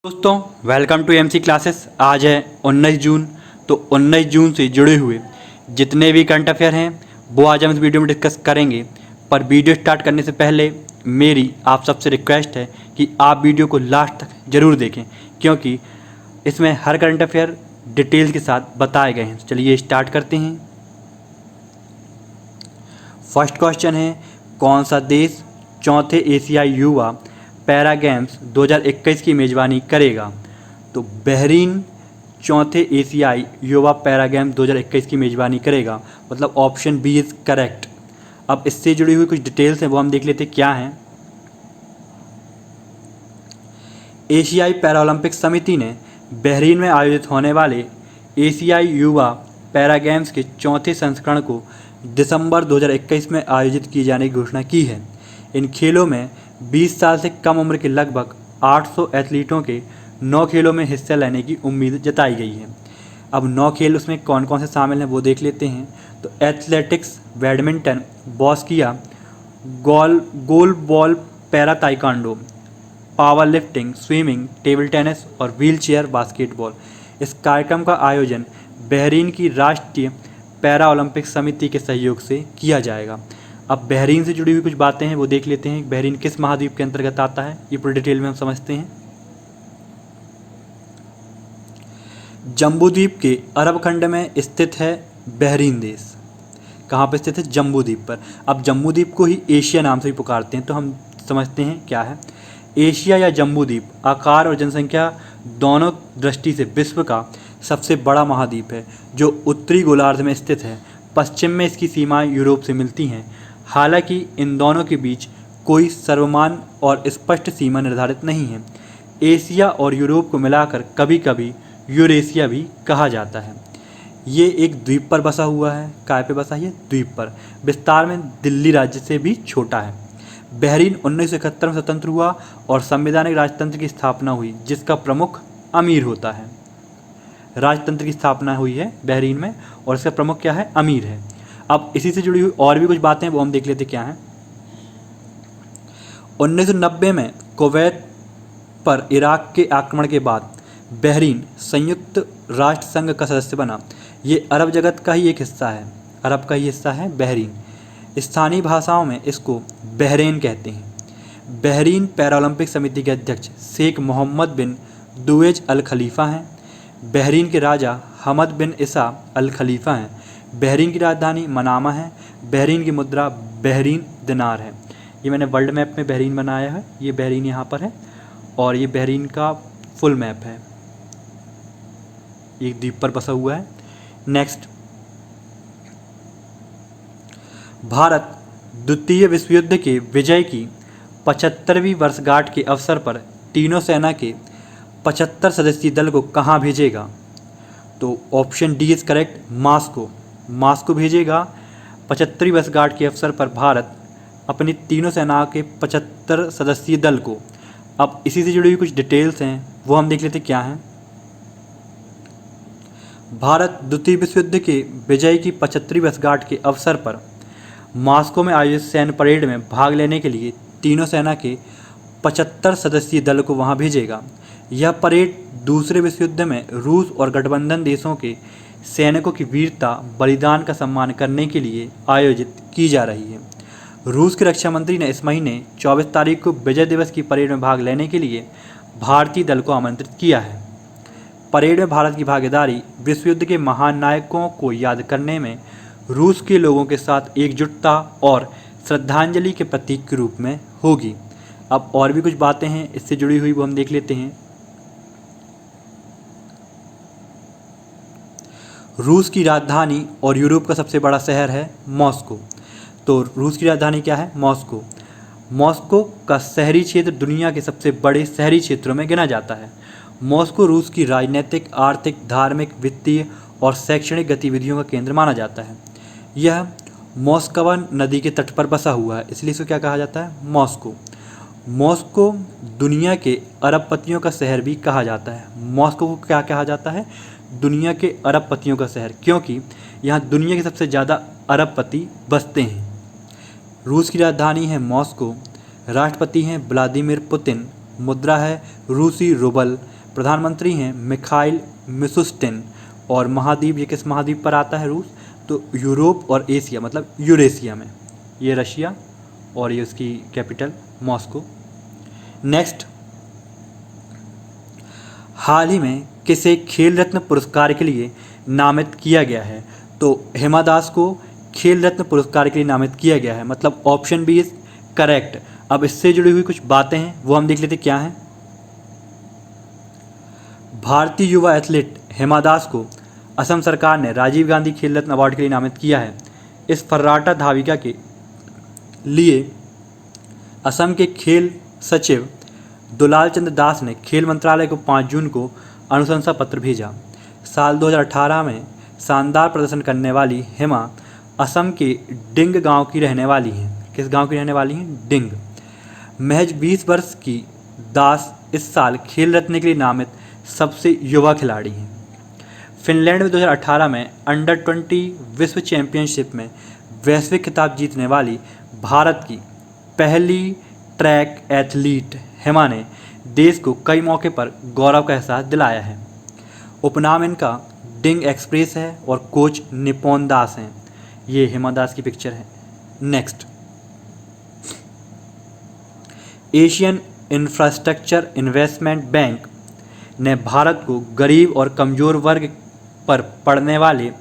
दोस्तों welcome to MC classes. आज है 19 जून। तो 19 जून से जुड़े हुए जितने भी करंट अफेयर हैं वो आज हम इस वीडियो में डिस्कस करेंगे। पर वीडियो स्टार्ट करने से पहले मेरी आप सबसे रिक्वेस्ट है कि आप वीडियो को लास्ट तक ज़रूर देखें, क्योंकि इसमें हर करंट अफेयर डिटेल के साथ बताए गए हैं। चलिए स्टार्ट करते हैं। फर्स्ट क्वेश्चन है, कौन सा देश चौथे एशियाई युवा पैरा गेम्स 2021 की मेज़बानी करेगा? तो बहरीन चौथे एशियाई युवा पैरा गेम्स 2021 की मेज़बानी करेगा, मतलब ऑप्शन बी इज़ करेक्ट। अब इससे जुड़ी हुई कुछ डिटेल्स हैं वो हम देख लेते क्या हैं। एशियाई पैरालंपिक समिति ने बहरीन में आयोजित होने वाले एशियाई युवा पैरा गेम्स के चौथे संस्करण को दिसंबर 2021 में आयोजित किए जाने की घोषणा की है। इन खेलों में 20 साल से कम उम्र के लगभग 800 एथलीटों के 9 खेलों में हिस्सा लेने की उम्मीद जताई गई है। अब 9 खेल उसमें कौन कौन से शामिल हैं वो देख लेते हैं। तो एथलेटिक्स, बैडमिंटन, बॉस्किया, goalball, para taekwondo, power lifting, swimming, table tennis और व्हीलचेयर बास्केटबॉल। इस कार्यक्रम का आयोजन बहरीन की राष्ट्रीय पैरा ओलंपिक समिति के सहयोग से किया जाएगा। अब बहरीन से जुड़ी हुई कुछ बातें हैं वो देख लेते हैं। बहरीन किस महाद्वीप के अंतर्गत आता है ये पूरी डिटेल में हम समझते हैं। जम्बू द्वीप के अरब खंड में स्थित है बहरीन देश। कहाँ पर स्थित है? जम्बू द्वीप पर। अब जम्बू द्वीप को ही एशिया नाम से भी पुकारते हैं, तो हम समझते हैं क्या है। एशिया या जम्बू द्वीप आकार और जनसंख्या दोनों दृष्टि से विश्व का सबसे बड़ा महाद्वीप है, जो उत्तरी गोलार्ध में स्थित है। पश्चिम में इसकी सीमाएं यूरोप से मिलती हैं। हालांकि इन दोनों के बीच कोई सर्वमान्य और स्पष्ट सीमा निर्धारित नहीं है। एशिया और यूरोप को मिलाकर कभी कभी यूरेशिया भी कहा जाता है। ये एक द्वीप पर बसा हुआ है। काय पे बसा है? द्वीप पर। विस्तार में दिल्ली राज्य से भी छोटा है। बहरीन 1971 में स्वतंत्र हुआ और संवैधानिक राजतंत्र की स्थापना हुई, जिसका प्रमुख अमीर होता है। राजतंत्र की स्थापना हुई है बहरीन में और इसका प्रमुख क्या है? अमीर है। अब इसी से जुड़ी हुई और भी कुछ बातें वो हम देख लेते क्या हैं। 1990 में कुवैत पर इराक के आक्रमण के बाद बहरीन संयुक्त राष्ट्र संघ का सदस्य बना। ये अरब जगत का ही एक हिस्सा है। अरब का ही हिस्सा है बहरीन। स्थानीय भाषाओं में इसको बहरेन कहते हैं। बहरीन पैरालंपिक समिति के अध्यक्ष शेख मोहम्मद बिन दुवेज अल खलीफा हैं। बहरीन के राजा हमद बिन इसा अल खलीफा हैं। बहरीन की राजधानी मनामा है। बहरीन की मुद्रा बहरीन दिनार है। ये मैंने वर्ल्ड मैप में बहरीन बनाया है। ये बहरीन यहाँ पर है और ये बहरीन का फुल मैप है। एक द्वीप पर बसा हुआ है। नेक्स्ट, भारत द्वितीय विश्व युद्ध के विजय की 75वीं वर्षगांठ के अवसर पर तीनों सेना के 75 सदस्यीय दल को कहाँ भेजेगा? तो option D is correct, Moscow भेजेगा। 75वीं वर्षगांठ के अवसर पर भारत अपनी तीनों सेना के 75 सदस्यीय दल को। अब इसी से जुड़ी हुई कुछ डिटेल्स हैं वो हम देख लेते क्या हैं। भारत द्वितीय विश्व युद्ध के विजय की 75वीं वर्षगांठ के अवसर पर मॉस्को में आयोजित सैन्य परेड में भाग लेने के लिए तीनों सेना के 75 सदस्यीय दल को वहां भेजेगा। यह परेड दूसरे विश्व युद्ध में रूस और गठबंधन देशों के सैनिकों की वीरता बलिदान का सम्मान करने के लिए आयोजित की जा रही है। रूस के रक्षा मंत्री ने इस महीने 24 तारीख को विजय दिवस की परेड में भाग लेने के लिए भारतीय दल को आमंत्रित किया है। परेड में भारत की भागीदारी विश्व युद्ध के महान नायकों को याद करने में रूस के लोगों के साथ एकजुटता और श्रद्धांजलि के प्रतीक के रूप में होगी। अब और भी कुछ बातें हैं इससे जुड़ी हुई वो हम देख लेते हैं। रूस की राजधानी और यूरोप का सबसे बड़ा शहर है मॉस्को। तो रूस की राजधानी क्या है? मॉस्को। मॉस्को का शहरी क्षेत्र दुनिया के सबसे बड़े शहरी क्षेत्रों में गिना जाता है। मॉस्को रूस की राजनीतिक, आर्थिक, धार्मिक, वित्तीय और शैक्षणिक गतिविधियों का केंद्र माना जाता है। यह मोस्कवा नदी के तट पर बसा हुआ है, इसलिए इसे क्या कहा जाता है? मॉस्को। मॉस्को दुनिया के अरबपतियों का शहर भी कहा जाता है। मॉस्को को क्या कहा जाता है? दुनिया के अरबपतियों का शहर, क्योंकि यहाँ दुनिया के सबसे ज़्यादा अरबपति बसते हैं। रूस की राजधानी है मॉस्को। राष्ट्रपति हैं व्लादिमीर पुतिन मुद्रा है रूसी रूबल, प्रधानमंत्री हैं मिखाइल मिशुस्टिन, और महाद्वीप, ये किस महाद्वीप पर आता है रूस, तो यूरोप और एशिया मतलब यूरेशिया में, ये रशिया, और ये उसकी कैपिटल मॉस्को। नेक्स्ट, हाल ही में किसे खेल रत्न पुरस्कार के लिए नामित किया गया है, तो हिमा दास को खेल रत्न पुरस्कार के लिए नामित किया गया है, मतलब ऑप्शन बी इज करेक्ट। अब इससे जुड़ी हुई कुछ बातें हैं वो हम देख लेते क्या हैं। भारतीय युवा एथलीट हिमा दास को असम सरकार ने राजीव गांधी खेल रत्न अवार्ड के लिए नामित किया है। इस फर्राटा धाविका के लिए असम के खेल सचिव दुलाल चंद्र दास ने खेल मंत्रालय को 5 जून को अनुशंसा पत्र भेजा। साल 2018 में शानदार प्रदर्शन करने वाली हिमा असम के डिंग गांव की रहने वाली हैं। किस गांव की रहने वाली हैं? डिंग। महज 20 वर्ष की दास इस साल खेल रत्न के लिए नामित सबसे युवा खिलाड़ी हैं। फिनलैंड में 2018 में अंडर 20 विश्व चैंपियनशिप में वैश्विक खिताब जीतने वाली भारत की पहली ट्रैक एथलीट हिमा ने देश को कई मौके पर गौरव का एहसास दिलाया है। उपनाम इनका डिंग एक्सप्रेस है और कोच निपोन दास हैं। ये हिमा दास की पिक्चर है। Next, Asian infrastructure investment bank ने भारत को गरीब और कमज़ोर वर्ग पर पड़ने वाले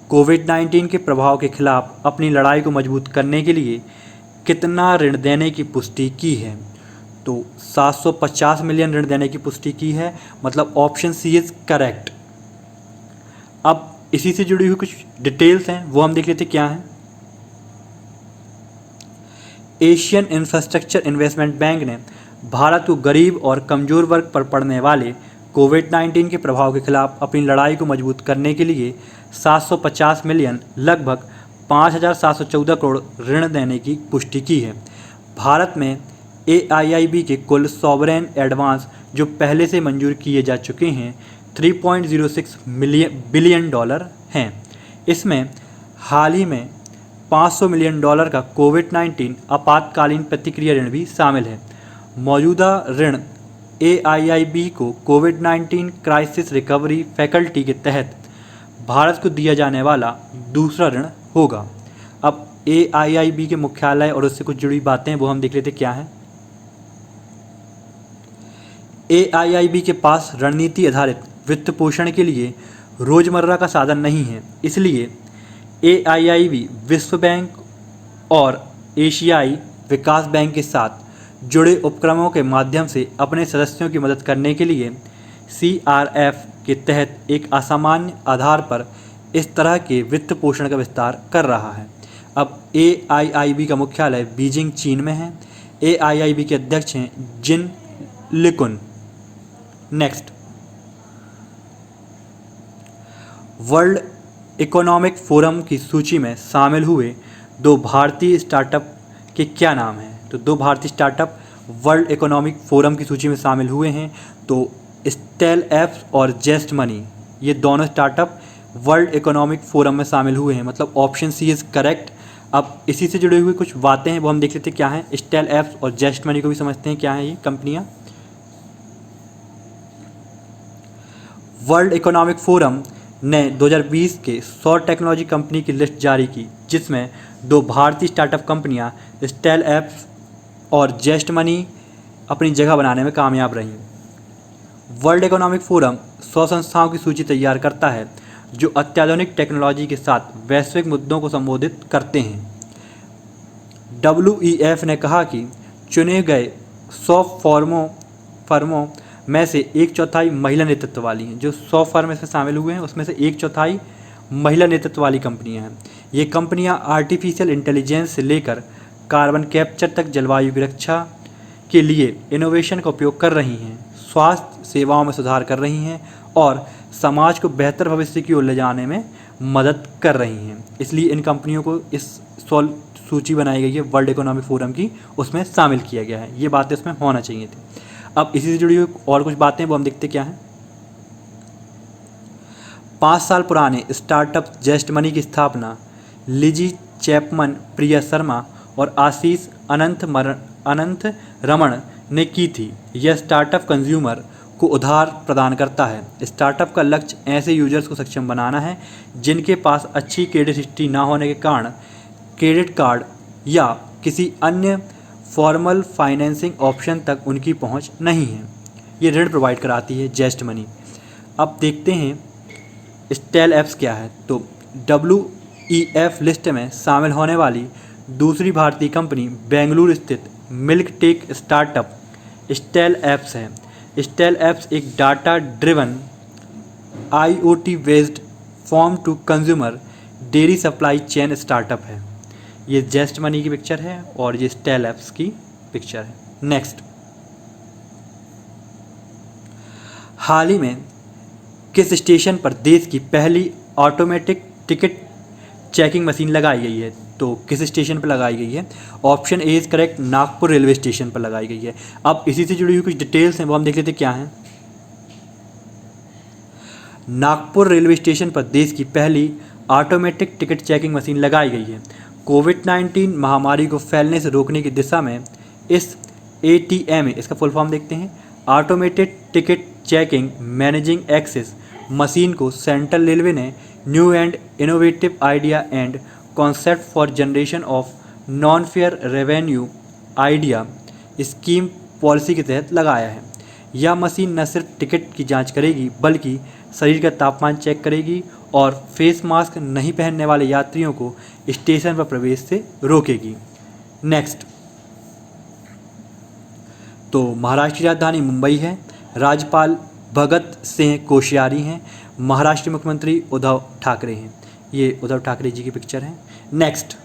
कोविड-19 के प्रभाव के खिलाफ अपनी लड़ाई को मजबूत करने के लिए कितना ऋण देने की पुष्टि की है, तो 750 मिलियन ऋण देने की पुष्टि की है, मतलब ऑप्शन सी इज करेक्ट। अब इसी से जुड़ी हुई कुछ डिटेल्स हैं वो हम देख लेते क्या हैं। एशियन इंफ्रास्ट्रक्चर इन्वेस्टमेंट बैंक ने भारत को गरीब और कमज़ोर वर्ग पर पड़ने वाले कोविड-19 के प्रभाव के खिलाफ अपनी लड़ाई को मजबूत करने के लिए 750 मिलियन लगभग 5,714 करोड़ ऋण देने की पुष्टि की है। भारत में AIIB के कुल सॉवरेन एडवांस जो पहले से मंजूर किए जा चुके हैं 3.06 बिलियन डॉलर हैं। इसमें हाल ही में $500 मिलियन का कोविड-19 आपातकालीन प्रतिक्रिया ऋण भी शामिल है। मौजूदा ऋण AIIB को कोविड-19 क्राइसिस रिकवरी फैकल्टी के तहत भारत को दिया जाने वाला दूसरा ऋण होगा। अब AIIB के मुख्यालय और उससे कुछ जुड़ी बातें वो हम देख लेते क्या हैं। AIIB के पास रणनीति आधारित वित्त पोषण के लिए रोजमर्रा का साधन नहीं है, इसलिए AIIB विश्व बैंक और एशियाई विकास बैंक के साथ जुड़े उपक्रमों के माध्यम से अपने सदस्यों की मदद करने के लिए CRF के तहत एक असामान्य आधार पर इस तरह के वित्त पोषण का विस्तार कर रहा है। अब AIIB का मुख्यालय बीजिंग चीन में है। AIIB के अध्यक्ष हैं जिन लिकुन। नेक्स्ट, वर्ल्ड इकोनॉमिक फोरम की सूची में शामिल हुए 2 भारतीय स्टार्टअप के क्या नाम हैं? तो 2 भारतीय स्टार्टअप वर्ल्ड इकोनॉमिक फोरम की सूची में शामिल हुए हैं, तो स्टेल एप्स और जेस्ट मनी, ये दोनों स्टार्टअप वर्ल्ड इकोनॉमिक फोरम में शामिल हुए हैं, मतलब ऑप्शन सी इज़ करेक्ट। अब इसी से जुड़ी हुई कुछ बातें हैं वो हम देख लेते क्या हैं। स्टेल एप्स और जेस्ट मनी को भी समझते हैं क्या हैं ये कंपनियां। वर्ल्ड इकोनॉमिक फोरम ने 2020 के 100 टेक्नोलॉजी कंपनी की लिस्ट जारी की, जिसमें 2 भारतीय स्टार्टअप कंपनियां स्टेल एप्स और जेस्ट मनी अपनी जगह बनाने में कामयाब रहीं। वर्ल्ड इकोनॉमिक फोरम 100 संस्थाओं की सूची तैयार करता है जो अत्याधुनिक टेक्नोलॉजी के साथ वैश्विक मुद्दों को संबोधित करते हैं। WEF ने कहा कि चुने गए 100 फर्मों में से 1/4 महिला नेतृत्व वाली हैं। जो 100 फर्म इसमें शामिल हुए हैं उसमें से 1/4 महिला नेतृत्व वाली कंपनियां हैं। ये कंपनियां आर्टिफिशियल इंटेलिजेंस से लेकर कार्बन कैप्चर तक जलवायु की रक्षा के लिए इनोवेशन का उपयोग कर रही हैं, स्वास्थ्य सेवाओं में सुधार कर रही हैं और समाज को बेहतर भविष्य की ओर ले जाने में मदद कर रही हैं। इसलिए इन कंपनियों को इस सूची बनाई गई है वर्ल्ड इकोनॉमिक फोरम की, उसमें शामिल किया गया है। ये बातें उसमें होना चाहिए थी। अब इसी से जुड़ी हुई और कुछ बातें वो हम देखते क्या हैं। 5 साल पुराने स्टार्टअप जेस्ट मनी की स्थापना लिजी चैपमन, प्रिया शर्मा और आशीष अनंत रमन ने की थी। यह स्टार्टअप कंज्यूमर को उधार प्रदान करता है। स्टार्टअप का लक्ष्य ऐसे यूजर्स को सक्षम बनाना है जिनके पास अच्छी क्रेडिट हिस्ट्री ना होने के कारण क्रेडिट कार्ड या किसी अन्य फॉर्मल फाइनेंसिंग ऑप्शन तक उनकी पहुंच नहीं है। ये ऋण प्रोवाइड कराती है जेस्ट मनी। अब देखते हैं स्टेल एप्स क्या है। तो WEF लिस्ट में शामिल होने वाली दूसरी भारतीय कंपनी बेंगलुरु स्थित milk tech startup Stellapps है। स्टेल एप्स एक data driven IoT based farm to consumer dairy supply chain startup है। ये जेस्ट मनी की पिक्चर है और ये स्टेल एप्स की पिक्चर है। नेक्स्ट, हाल ही में किस स्टेशन पर देश की पहली ऑटोमेटिक टिकट चेकिंग मशीन लगाई गई है? तो किस स्टेशन पर लगाई गई है? Option A is correct, Nagpur railway station पर लगाई गई है। अब इसी से जुड़ी हुई कुछ डिटेल्स हैं वो हम देख लेते क्या हैं। नागपुर रेलवे स्टेशन पर देश की पहली ऑटोमेटिक टिकट चेकिंग मशीन लगाई गई है। कोविड-19 महामारी को फैलने से रोकने की दिशा में इस ATM, इसका फुल फॉर्म देखते हैं, automated ticket checking managing access machine को सेंट्रल रेलवे ने new and innovative idea and concept for generation of non fare revenue idea scheme policy के तहत लगाया है। यह मशीन न सिर्फ टिकट की जांच करेगी बल्कि शरीर का तापमान चेक करेगी और फेस मास्क नहीं पहनने वाले यात्रियों को स्टेशन पर प्रवेश से रोकेगी। नेक्स्ट, तो महाराष्ट्र की राजधानी मुंबई है। राज्यपाल भगत सिंह कोश्यारी हैं। महाराष्ट्र मुख्यमंत्री उद्धव ठाकरे हैं। ये उद्धव ठाकरे जी की पिक्चर है। नेक्स्ट,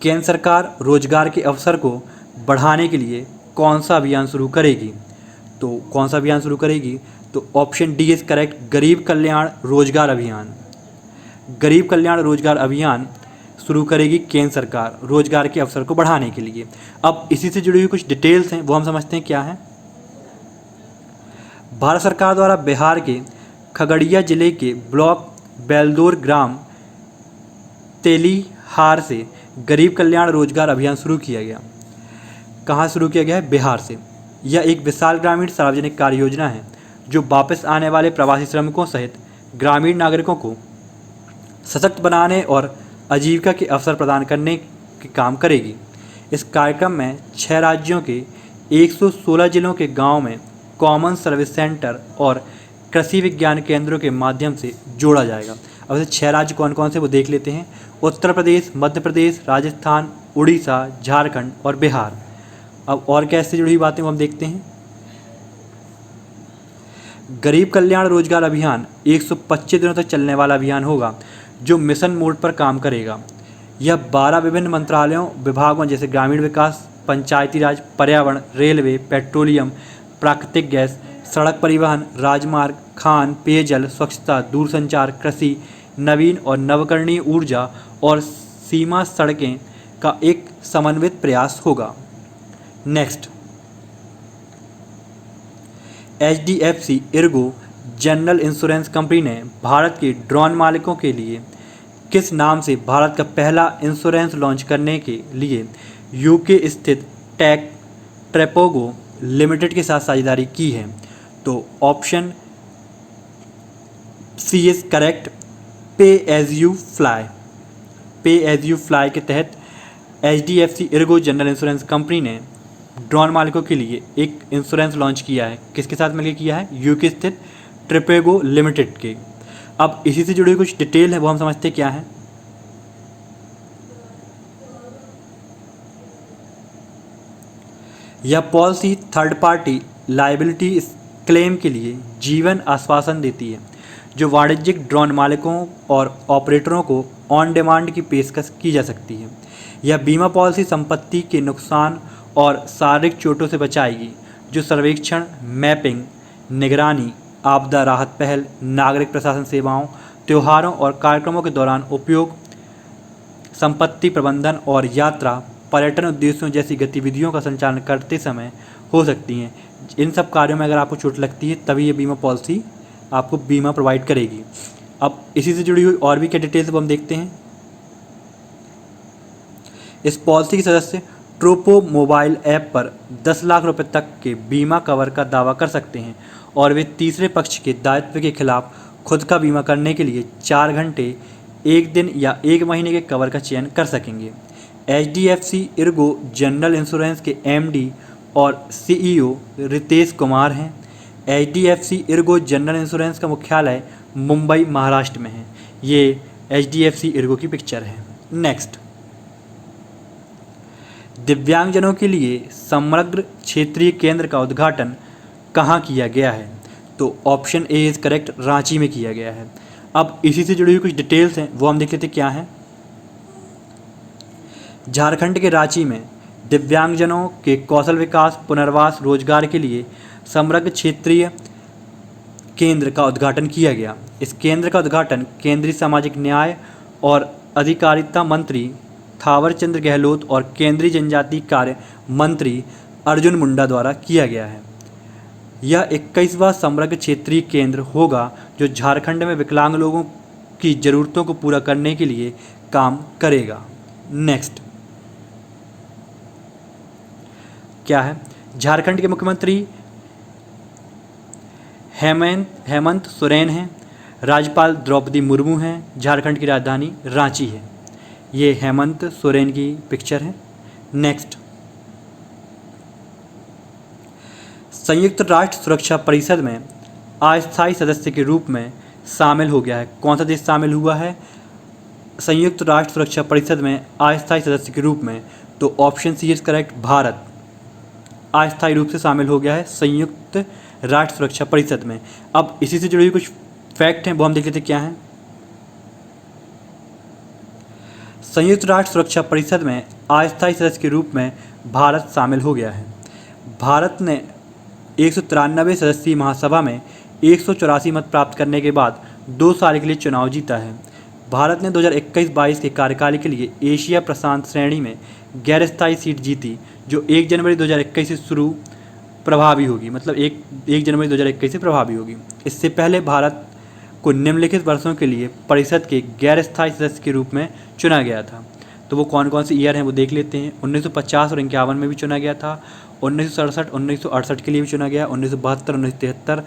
केंद्र सरकार रोजगार के अवसर को बढ़ाने के लिए कौन सा अभियान शुरू करेगी? तो कौन सा अभियान शुरू करेगी? तो ऑप्शन डी इज करेक्ट, गरीब कल्याण रोजगार अभियान। गरीब कल्याण रोजगार अभियान शुरू करेगी केंद्र सरकार रोजगार के अवसर को बढ़ाने के लिए। अब इसी से जुड़ी हुई कुछ डिटेल्स हैं वो हम समझते हैं क्या है। भारत सरकार द्वारा बिहार के खगड़िया जिले के ब्लॉक बेलदौर ग्राम तेलीहार से गरीब कल्याण रोजगार अभियान शुरू किया गया। कहाँ शुरू किया गया है? बिहार से। यह एक विशाल ग्रामीण सार्वजनिक कार्य योजना है जो वापस आने वाले प्रवासी श्रमिकों सहित ग्रामीण नागरिकों को सशक्त बनाने और आजीविका के अवसर प्रदान करने के काम करेगी। इस कार्यक्रम में 6 राज्यों के 116 जिलों के गांव में कॉमन सर्विस सेंटर और कृषि विज्ञान केंद्रों के माध्यम से जोड़ा जाएगा। अब ऐसे 6 राज्य कौन कौन से वो देख लेते हैं। उत्तर प्रदेश, मध्य प्रदेश, राजस्थान, उड़ीसा, झारखंड और बिहार। अब और कैसे जुड़ी हुई बातें वो हम देखते हैं। गरीब कल्याण रोजगार अभियान 125 दिनों तक चलने वाला अभियान होगा जो मिशन मोड पर काम करेगा। यह 12 विभिन्न मंत्रालयों विभागों जैसे ग्रामीण विकास, पंचायती राज, पर्यावरण, रेलवे, पेट्रोलियम, प्राकृतिक गैस, सड़क परिवहन, राजमार्ग, खान, पेयजल, स्वच्छता, दूरसंचार, कृषि, नवीन और नवकरणीय ऊर्जा और सीमा सड़कें का एक समन्वित प्रयास होगा। Next, HDFC ERGO general insurance company ने भारत के ड्रोन मालिकों के लिए किस नाम से भारत का पहला इंश्योरेंस लॉन्च करने के लिए UK स्थित टेक ट्रेपोगो लिमिटेड के साथ साझेदारी की है? तो ऑप्शन सी इज करेक्ट, पे एज यू फ्लाई। पे एज यू फ्लाई के तहत HDFC ERGO general insurance company ने ड्रोन मालिकों के लिए एक इंश्योरेंस लॉन्च किया है। किसके साथ मिलकर किया है? UK स्थित ट्रेपेगो लिमिटेड के। अब इसी से जुड़ी कुछ डिटेल है वो हम समझते क्या है। यह policy third party liability claim के लिए जीवन आश्वासन देती है जो वाणिज्यिक ड्रोन मालिकों और ऑपरेटरों को ऑन डिमांड की पेशकश की जा सकती है। यह बीमा पॉलिसी संपत्ति के नुकसान और शारीरिक चोटों से बचाएगी जो सर्वेक्षण, मैपिंग, निगरानी, आपदा राहत पहल, नागरिक प्रशासन सेवाओं, त्योहारों और कार्यक्रमों के दौरान उपयोग, संपत्ति प्रबंधन और यात्रा, पर्यटन उद्देश्यों जैसी गतिविधियों का संचालन करते समय हो सकती हैं। इन सब कार्यों में अगर आपको चोट लगती है तभी ये बीमा पॉलिसी आपको बीमा प्रोवाइड करेगी। अब इसी से जुड़ी हुई और भी क्या डिटेल्स हम देखते हैं। इस पॉलिसी के सदस्य ट्रोपो मोबाइल ऐप पर 10 लाख रुपए तक के बीमा कवर का दावा कर सकते हैं और वे तीसरे पक्ष के दायित्व के खिलाफ खुद का बीमा करने के लिए 4 घंटे, 1 दिन या 1 महीने के कवर का चयन कर सकेंगे। HDFC इर्गो जनरल इंश्योरेंस के MD और CEO रितेश कुमार हैं। HDFC इर्गो जनरल इंश्योरेंस का मुख्यालय मुंबई, महाराष्ट्र में है। ये HDFC इर्गो की पिक्चर है। नेक्स्ट, दिव्यांगजनों के लिए समग्र क्षेत्रीय केंद्र का उद्घाटन कहाँ किया गया है? तो option A is correct, Ranchi में किया गया है। अब इसी से जुड़ी हुई कुछ डिटेल्स हैं, वो हम देख लेते क्या हैं। झारखंड के रांची में दिव्यांगजनों के कौशल विकास, पुनर्वास, रोजगार के लिए समग्र क्षेत्रीय केंद्र का उद्घाटन किया गया। इस केंद्र का उद्घाटन केंद्रीय सामाजिक न्याय और अधिकारिता मंत्री थावरचंद गहलोत और केंद्रीय जनजातीय कार्य मंत्री अर्जुन मुंडा द्वारा किया गया है। यह 21वां समग्र क्षेत्रीय केंद्र होगा जो झारखंड में विकलांग लोगों की ज़रूरतों को पूरा करने के लिए काम करेगा। नेक्स्ट क्या है? झारखंड के मुख्यमंत्री हेमंत सोरेन हैं। राज्यपाल द्रौपदी मुर्मू हैं। झारखंड की राजधानी रांची है। ये हेमंत सोरेन की पिक्चर है। नेक्स्ट, संयुक्त राष्ट्र सुरक्षा परिषद में अस्थायी सदस्य के रूप में शामिल हो गया है। कौन सा देश शामिल हुआ है संयुक्त राष्ट्र सुरक्षा परिषद में अस्थायी सदस्य के रूप में? तो option C is correct, Bharat अस्थायी रूप से शामिल हो गया है संयुक्त राष्ट्र सुरक्षा परिषद में। अब इसी से जुड़ी हुई कुछ फैक्ट हैं, वो हम देख लेते क्या हैं। संयुक्त राष्ट्र सुरक्षा परिषद में अस्थायी सदस्य के रूप में भारत शामिल हो गया है। भारत ने 193 सदस्यीय महासभा में 184 मत प्राप्त करने के बाद 2 साल के लिए चुनाव जीता है। भारत ने 2021-22 के कार्यकाल के लिए एशिया प्रशांत श्रेणी में गैर स्थायी सीट जीती, जो 1 जनवरी 2021 से शुरू प्रभावी होगी, मतलब 1 जनवरी 2021 से प्रभावी होगी। इससे पहले भारत को निम्नलिखित वर्षों के लिए परिषद के गैर स्थायी सदस्य के रूप में चुना गया था। तो वो कौन कौन से ईयर हैं वो देख लेते हैं। 1950 और 51 में भी चुना गया था। 1967, 1968 के लिए भी चुना गया। 1972, 1973,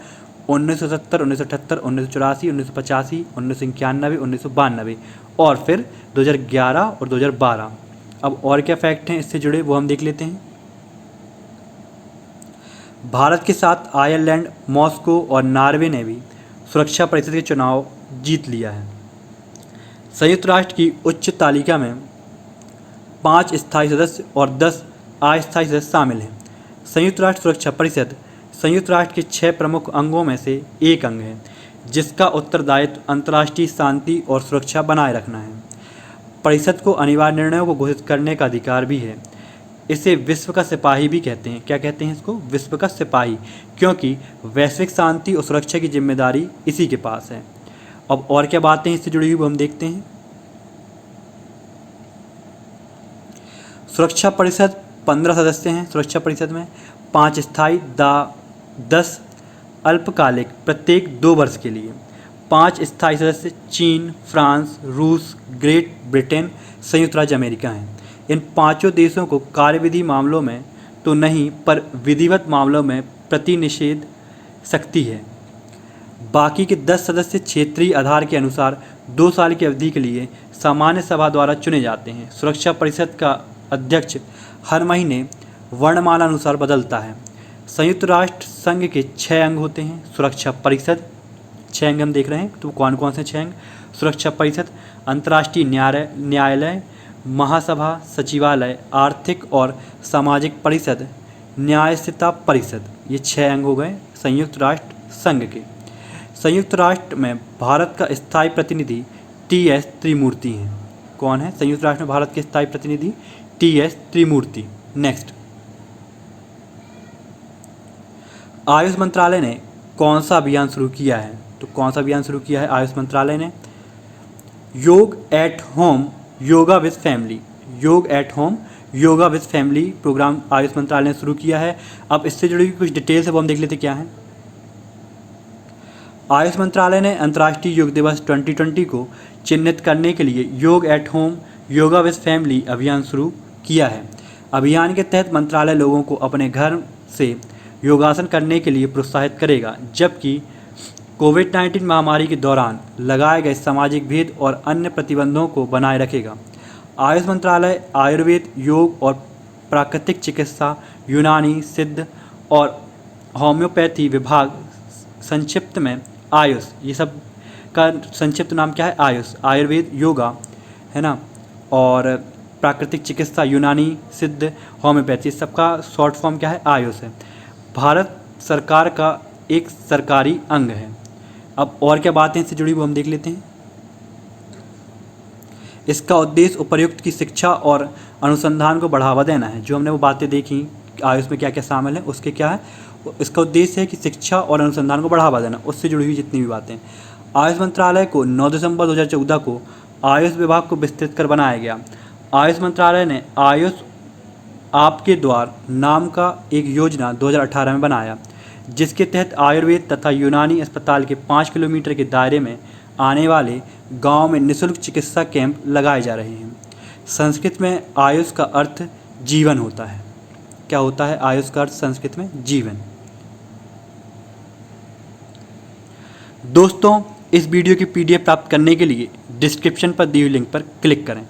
1970, 1978, 1984, 1985, 1991, 1992 और फिर 2011 और 2012। अब और क्या फैक्ट हैं इससे जुड़े वो हम देख लेते हैं। भारत के साथ आयरलैंड, मॉस्को और नॉर्वे ने भी सुरक्षा परिषद के चुनाव जीत लिया है। संयुक्त राष्ट्र की उच्च तालिका में 5 स्थायी सदस्य और 10 अस्थायी सदस्य शामिल हैं। संयुक्त राष्ट्र सुरक्षा परिषद संयुक्त राष्ट्र के 6 प्रमुख अंगों में से एक अंग है, जिसका उत्तरदायित्व अंतर्राष्ट्रीय शांति और सुरक्षा बनाए रखना है। परिषद को अनिवार्य निर्णयों को घोषित करने का अधिकार भी है। इसे विश्व का सिपाही भी कहते हैं। क्या कहते हैं इसको? विश्व का सिपाही, क्योंकि वैश्विक शांति और सुरक्षा की जिम्मेदारी इसी के पास है। अब और क्या बातें इससे जुड़ी हुई वो हम देखते हैं। सुरक्षा परिषद 15 सदस्य हैं। सुरक्षा परिषद में 5 स्थायी, 10 अल्पकालिक, प्रत्येक 2 वर्ष के लिए। 5 स्थायी सदस्य चीन, फ्रांस, रूस, ग्रेट ब्रिटेन, संयुक्त राज्य अमेरिका हैं। इन 5 देशों को कार्यविधि मामलों में तो नहीं, पर विधिवत मामलों में प्रतिनिषेध शक्ति है। बाकी के 10 सदस्य क्षेत्रीय आधार के अनुसार 2 साल की अवधि के लिए सामान्य सभा द्वारा चुने जाते हैं। सुरक्षा परिषद का अध्यक्ष हर महीने वर्णमाला अनुसार बदलता है। संयुक्त राष्ट्र संघ के 6 अंग होते हैं। सुरक्षा परिषद 6 अंग हम देख रहे हैं, तो कौन कौन से 6 अंग? सुरक्षा परिषद, अंतर्राष्ट्रीय न्यायालय, महासभा, सचिवालय, आर्थिक और सामाजिक परिषद, न्यायस्थिता परिषद। ये 6 अंग हो गए संयुक्त राष्ट्र संघ के। संयुक्त राष्ट्र में भारत का स्थायी प्रतिनिधि TS त्रिमूर्ति हैं। कौन है संयुक्त राष्ट्र में भारत के स्थायी प्रतिनिधि? TS त्रिमूर्ति। नेक्स्ट, आयुष मंत्रालय ने कौन सा अभियान शुरू किया है? तो कौन सा अभियान शुरू किया है आयुष मंत्रालय ने? Yog at home yoga with family. Yog at home yoga with family programme Ayush मंत्रालय ने शुरू किया है। अब इससे जुड़ी कुछ डिटेल्स है वो हम देख लेते क्या है। आयुष मंत्रालय ने अंतर्राष्ट्रीय योग दिवस 2020 को चिन्हित करने के लिए योग at home yoga with family अभियान शुरू किया है। अभियान के तहत मंत्रालय लोगों को अपने घर से योगासन करने के लिए प्रोत्साहित करेगा, जबकि कोविड-19 महामारी के दौरान लगाए गए सामाजिक भेद और अन्य प्रतिबंधों को बनाए रखेगा। आयुष मंत्रालय आयुर्वेद, योग और प्राकृतिक चिकित्सा, यूनानी, सिद्ध और होम्योपैथी विभाग, संक्षिप्त में आयुष, ये सब का संक्षिप्त नाम क्या है? आयुष। आयुर्वेद, योगा, है ना, और प्राकृतिक चिकित्सा, यूनानी, सिद्ध, होम्योपैथी, सबका शॉर्ट फॉर्म क्या है? आयुष है। भारत सरकार का एक सरकारी अंग है। अब और क्या बातें इससे जुड़ी वो हम देख लेते हैं। इसका उद्देश्य उपर्युक्त की शिक्षा और अनुसंधान को बढ़ावा देना है। जो हमने वो बातें देखी आयुष में क्या क्या शामिल है, उसके क्या है, इसका उद्देश्य है कि शिक्षा और अनुसंधान को बढ़ावा देना, उससे जुड़ी हुई जितनी भी बातें। आयुष मंत्रालय को 9 दिसंबर 2014 को आयुष विभाग को विस्तृत कर बनाया गया। आयुष मंत्रालय ने आयुष आपके द्वार नाम का एक योजना 2018 में बनाया, जिसके तहत आयुर्वेद तथा यूनानी अस्पताल के 5 किलोमीटर के दायरे में आने वाले गांव में निःशुल्क चिकित्सा कैंप लगाए जा रहे हैं। संस्कृत में आयुष का अर्थ जीवन होता है। क्या होता है आयुष का अर्थ संस्कृत में? जीवन। दोस्तों, इस वीडियो की PDF प्राप्त करने के लिए डिस्क्रिप्शन पर दी हुई लिंक पर क्लिक करें।